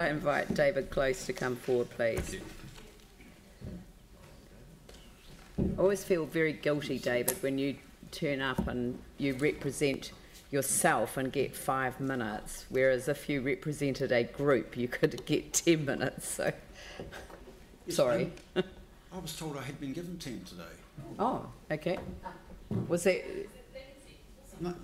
I invite David Close to come forward, please. I always feel very guilty, David, when you turn up and you represent yourself and get 5 minutes, whereas if you represented a group, you could get 10 minutes. So, yes, sorry. I was told I had been given 10 today. Oh, okay. Was that?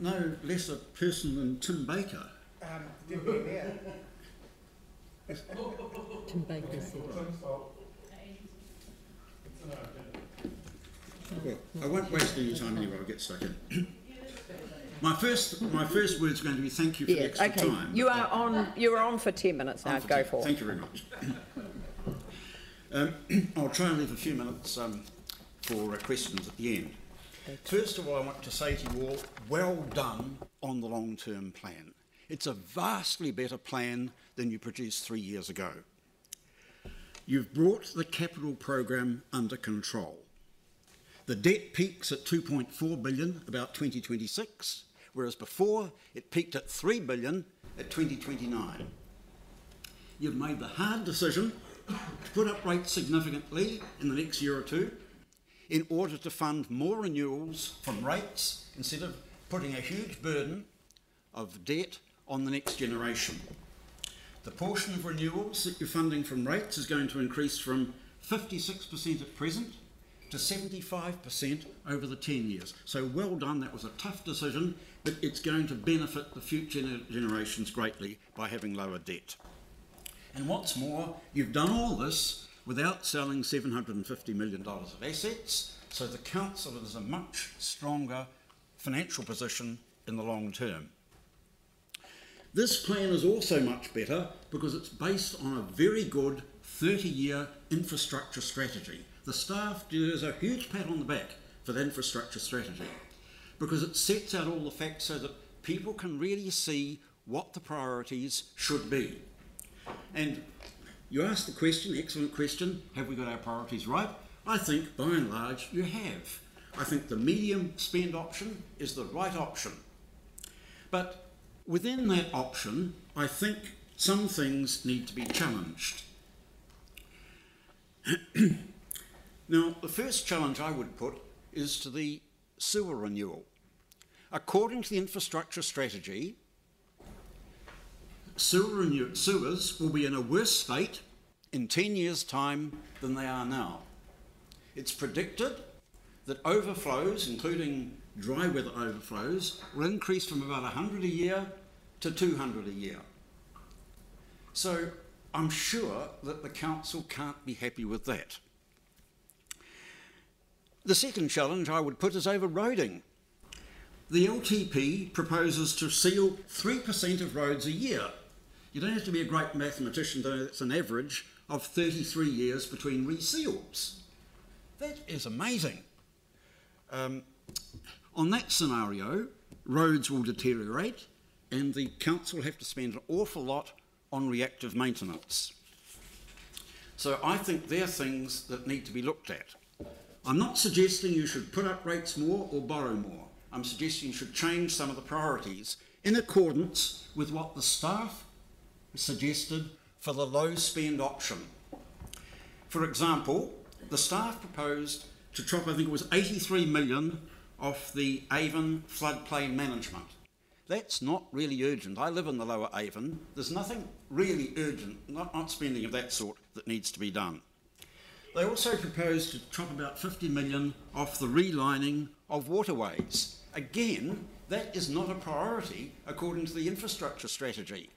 No less a person than Tim Baker. Tim Baker said. Well, I won't waste any time anyway. I'll get stuck in. My first word is going to be thank you for the extra time. You are on. You are on for 10 minutes now. Go for it. Thank you very much. I'll try and leave a few minutes for questions at the end. First of all, I want to say to you all, well done on the long-term plan. It's a vastly better plan than you produced 3 years ago. You've brought the capital program under control. The debt peaks at 2.4 billion about 2026, whereas before it peaked at 3 billion at 2029. You've made the hard decision to put up rates significantly in the next year or two in order to fund more renewals from rates instead of putting a huge burden of debt on the next generation. The portion of renewals that you're funding from rates is going to increase from 56% at present to 75% over the 10 years. So well done, that was a tough decision, but it's going to benefit the future generations greatly by having lower debt. And what's more, you've done all this without selling $750 million of assets, so the council is in a much stronger financial position in the long term. This plan is also much better because it's based on a very good 30-year infrastructure strategy. The staff deserves a huge pat on the back for that infrastructure strategy because it sets out all the facts so that people can really see what the priorities should be. And you asked the question, excellent question, have we got our priorities right? I think by and large you have. I think the medium spend option is the right option. But within that option, I think some things need to be challenged. Now, the first challenge I would put is to the sewer renewal. According to the infrastructure strategy, sewers will be in a worse state in 10 years' time than they are now. It's predicted that overflows, including dry weather overflows, will increase from about 100 a year to 200 a year. So I'm sure that the council can't be happy with that. The second challenge I would put is overroading. The LTP proposes to seal 3% of roads a year. You don't have to be a great mathematician to know that's an average of 33 years between reseals. That is amazing. On that scenario, roads will deteriorate and the council will have to spend an awful lot on reactive maintenance. So I think they're things that need to be looked at. I'm not suggesting you should put up rates more or borrow more. I'm suggesting you should change some of the priorities in accordance with what the staff suggested for the low spend option. For example, the staff proposed to chop, I think it was 83 million off the Avon floodplain management. That's not really urgent. I live in the lower Avon. There's nothing really urgent, not spending of that sort, that needs to be done. They also proposed to chop about 50 million off the relining of waterways. Again, that is not a priority according to the infrastructure strategy.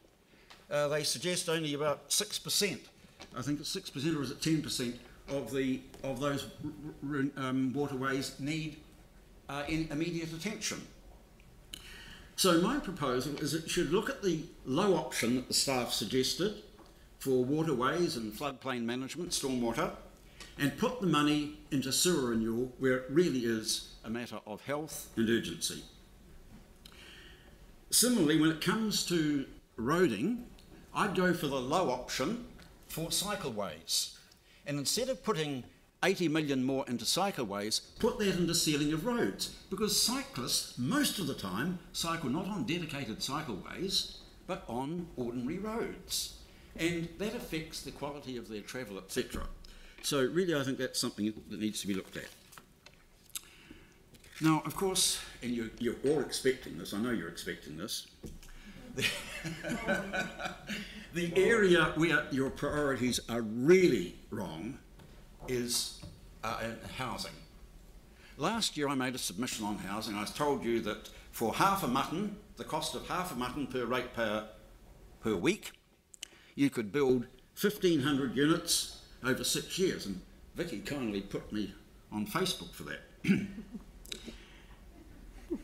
They suggest only about 6%. I think it's 6% or is it 10% of those waterways need immediate attention. So my proposal is it should look at the low option that the staff suggested for waterways and floodplain management, stormwater, and put the money into sewer renewal where it really is a matter of health and urgency. Similarly, when it comes to roading, I'd go for the low option for cycleways. And instead of putting 80 million more into cycleways, put that into sealing of roads. Because cyclists, most of the time, cycle not on dedicated cycleways, but on ordinary roads. and that affects the quality of their travel, etc. So really I think that's something that needs to be looked at. Now, of course, and you're all expecting this, I know you're expecting this, the area where your priorities are really wrong is housing. Last year I made a submission on housing. I told you that for half a mutton, the cost of half a mutton per ratepayer per week, you could build 1,500 units over 6 years, and Vicky kindly put me on Facebook for that.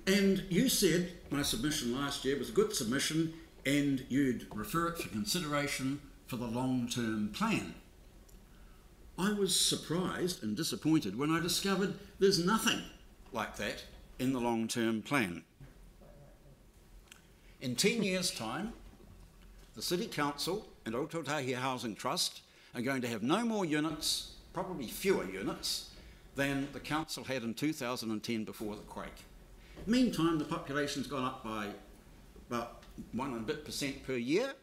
And you said my submission last year was a good submission and you'd refer it for consideration for the long-term plan. I was surprised and disappointed when I discovered there's nothing like that in the long-term plan. In 10 years' time, the City Council and Ototahi Housing Trust are going to have no more units, probably fewer units, than the council had in 2010 before the quake. Meantime, the population's gone up by about 1% and a bit per year,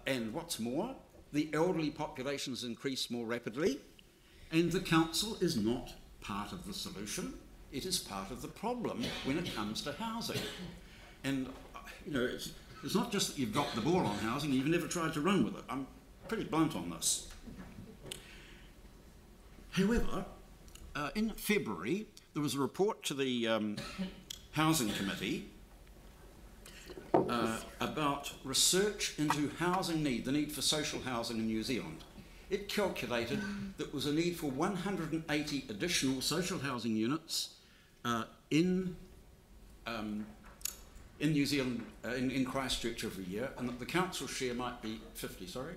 and what's more, the elderly population has increased more rapidly, and the council is not part of the solution, it is part of the problem when it comes to housing. And, you know, it's not just that you've dropped the ball on housing, you've never tried to run with it. I'm pretty blunt on this. However, in February, there was a report to the Housing Committee about research into housing need, the need for social housing in New Zealand. It calculated that there was a need for 180 additional social housing units in New Zealand, in Christchurch every year, and that the council share might be 50, sorry?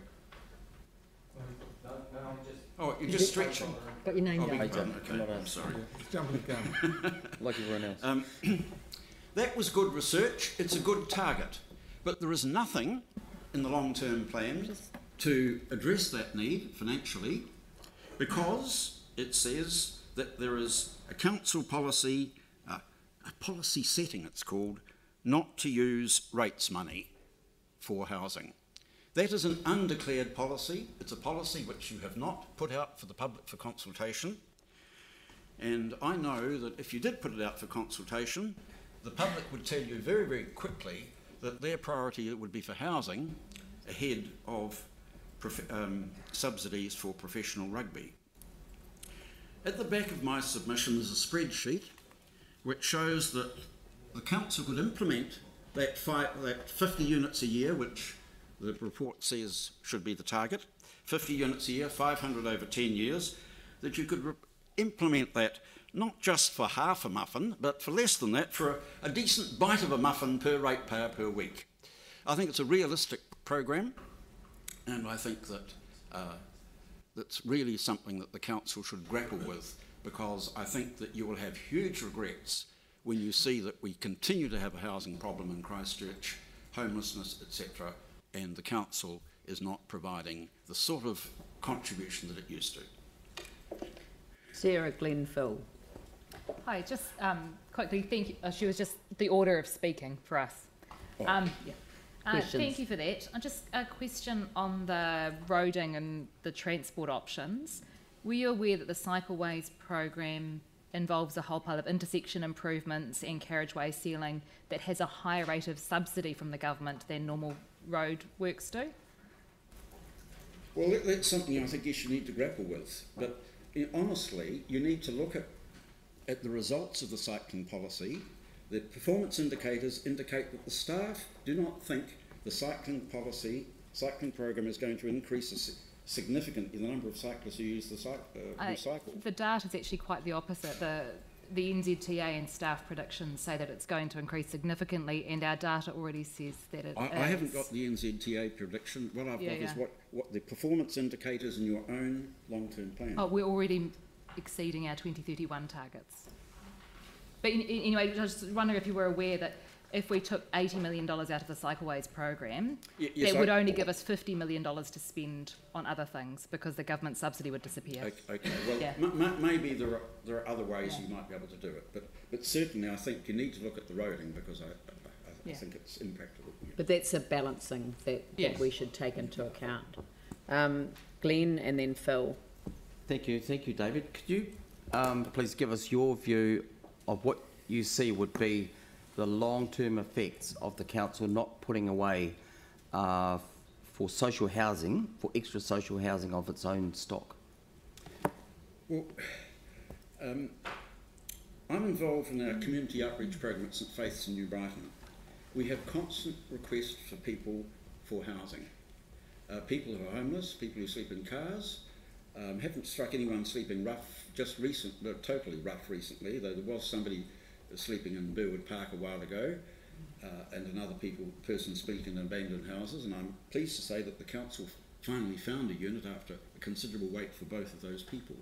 Oh, you're just stretching. Got your name down. Okay, I'm sorry. Jumping the gun. Like everyone else. That was good research, it's a good target, but there is nothing in the long-term plan to address that need financially, because it says that there is a council policy, a policy setting it's called, not to use rates money for housing. That is an undeclared policy. It's a policy which you have not put out for the public for consultation. And I know that if you did put it out for consultation, the public would tell you very, very quickly that their priority would be for housing ahead of subsidies for professional rugby. At the back of my submission is a spreadsheet which shows that the council could implement that 50 units a year, which the report says should be the target, 50 units a year, 500 over 10 years, that you could implement that not just for half a muffin, but for less than that, for a decent bite of a muffin per ratepayer per week. I think it's a realistic program, and I think that that's really something that the council should grapple with, because I think that you will have huge regrets when you see that we continue to have a housing problem in Christchurch, homelessness, etc., and the council is not providing the sort of contribution that it used to. Sarah Glenville. Hi, just quickly, thank you. She was just the order of speaking for us. Thank you for that. Just a question on the roading and the transport options. Were you aware that the Cycleways program involves a whole pile of intersection improvements and carriageway sealing that has a higher rate of subsidy from the government than normal road works do? Well, that's something I think you should need to grapple with. But honestly, you need to look at the results of the cycling policy. The performance indicators indicate that the staff do not think the cycling program is going to increase significantly the number of cyclists who use who cycle. The data is actually quite the opposite. The NZTA and staff predictions say that it's going to increase significantly, and our data already says that it is. I haven't got the NZTA prediction. What I've got is what the performance indicators in your own long-term plan. Oh, we're already exceeding our 2031 targets. But anyway, I was just wondering if you were aware that if we took $80 million out of the Cycleways program, that would only give us $50 million to spend on other things, because the government subsidy would disappear. Okay, well, maybe there are other ways you might be able to do it, but certainly I think you need to look at the roading, because I Yeah. I think it's impractical. But that's a balancing that Yes. we should take into account. Glenn and then Phil. Thank you, David. Could you please give us your view of what you see would be the long-term effects of the council not putting away for social housing, for extra social housing of its own stock? Well, I'm involved in our community outreach program at St Faith's in New Brighton. We have constant requests for people for housing. People who are homeless, people who sleep in cars. Haven't struck anyone sleeping rough, totally rough recently, though there was somebody sleeping in Burwood Park a while ago, and another person sleeping in abandoned houses, and I'm pleased to say that the council finally found a unit after a considerable wait for both of those people.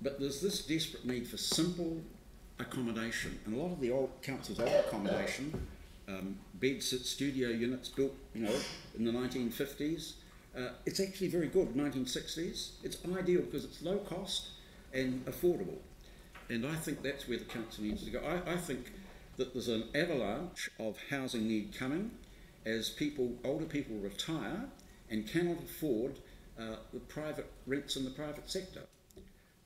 But there's this desperate need for simple accommodation, and a lot of the old council's old accommodation, bed-sit studio units built, in the 1950s, it's actually very good, 1960s. It's ideal because it's low cost and affordable, and I think that's where the council needs to go. I think that there's an avalanche of housing need coming as older people retire and cannot afford the private rents in the private sector.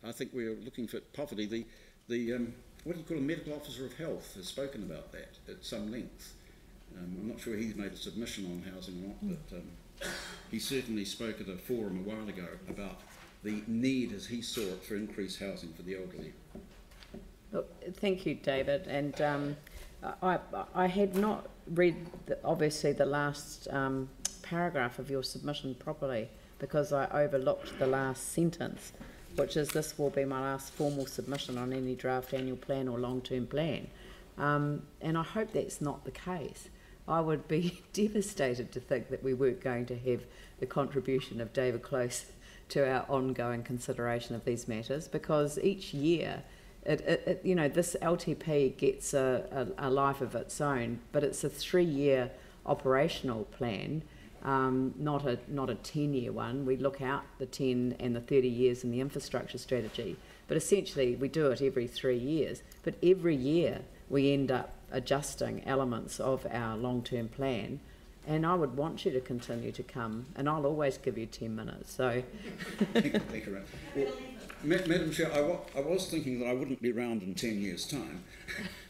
I think we're looking for poverty. What do you call a medical officer of health has spoken about that at some length. I'm not sure he's made a submission on housing or not, but he certainly spoke at a forum a while ago about the need, as he saw it, for increased housing for the elderly. Look, thank you, David. And I had not read, obviously, the last paragraph of your submission properly because I overlooked the last sentence, which is, this will be my last formal submission on any draft annual plan or long-term plan. And I hope that's not the case. I would be devastated to think that we weren't going to have the contribution of David Close to our ongoing consideration of these matters, because each year, this LTP gets a life of its own, but it's a 3-year operational plan, not a 10-year one. We look out the 10 and the 30 years in the infrastructure strategy, but essentially we do it every 3 years. But every year we end up adjusting elements of our long-term plan, and I would want you to continue to come, and I'll always give you 10 minutes. So, Thank you, well, Madam Chair, I was thinking that I wouldn't be round in 10 years' time,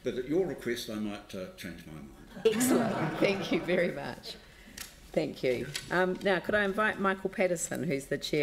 but at your request I might change my mind. excellent. Thank you very much. Thank you. Now, could I invite Michael Patterson, who's the chair